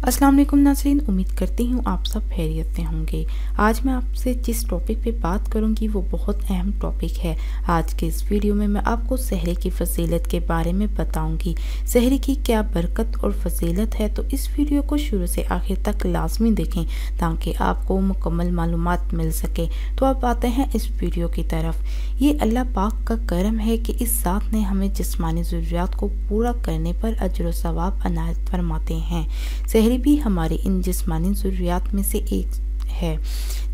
अस्सलाम वालेकुम नाज़रीन, उम्मीद करती हूँ आप सब खैरियत से होंगे। आज मैं आपसे जिस टॉपिक पे बात करूँगी वो बहुत अहम टॉपिक है। आज के इस वीडियो में मैं आपको सहरी की फजीलत के बारे में बताऊँगी। सहरी की क्या बरकत और फजीलत है, तो इस वीडियो को शुरू से आखिर तक लाजमी देखें ताकि आपको मुकम्मल मालूमात मिल सके। तो अब आते हैं इस वीडियो की तरफ। ये अल्लाह पाक का करम है कि इस ज़ात ने हमें जिस्मानी ज़रूरियात को पूरा करने पर अजर व सवाब अनायत फरमाते हैं। सहरी भी हमारी इन जिस्मानी ज़रूरियात में से एक है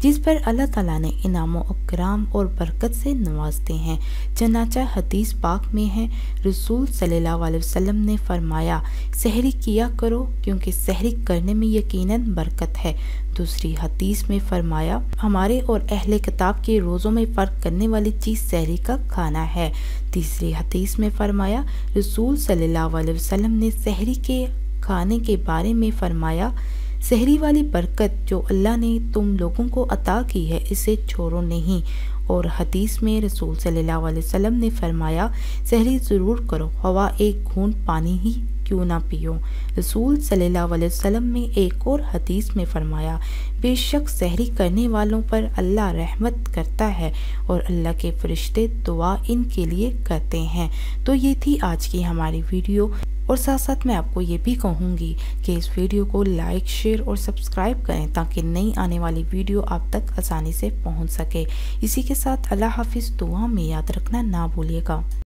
जिस पर अल्लाह ताला ने इनाम और इकराम और बरकत से नवाजते हैं। चनाचा हदीस पाक में है, रसूल सल्लल्लाहु अलैहि वसल्लम ने फरमाया, सहरी किया करो क्योंकि सहरी करने में यकीनन बरकत है। दूसरी हदीस में फरमाया, हमारे और अहले किताब के रोज़ों में फ़र्क करने वाली चीज़ सहरी का खाना है। तीसरी हदीस में फरमाया, रसूल सल्लल्लाहु अलैहि वसल्लम ने सहरी के खाने के बारे में फरमाया, सहरी वाली बरकत जो अल्लाह ने तुम लोगों को अता की है इसे छोड़ो नहीं। और हदीस में रसूल सल्लल्लाहु अलैहि वसल्लम ने फरमाया, सहरी ज़रूर करो, हवा एक घूंट पानी ही क्यों ना पियो। रसूल सल्लल्लाहु अलैहि वसल्लम ने एक और हदीस में फरमाया, बेशक सहरी करने वालों पर अल्लाह रहमत करता है और अल्लाह के फरिश्ते दुआ इनके लिए करते हैं। तो ये थी आज की हमारी वीडियो, और साथ साथ मैं आपको ये भी कहूँगी कि इस वीडियो को लाइक, शेयर और सब्सक्राइब करें ताकि नई आने वाली वीडियो आप तक आसानी से पहुँच सके। इसी के साथ अल्लाह हाफिज़, दुआ में याद रखना ना भूलिएगा।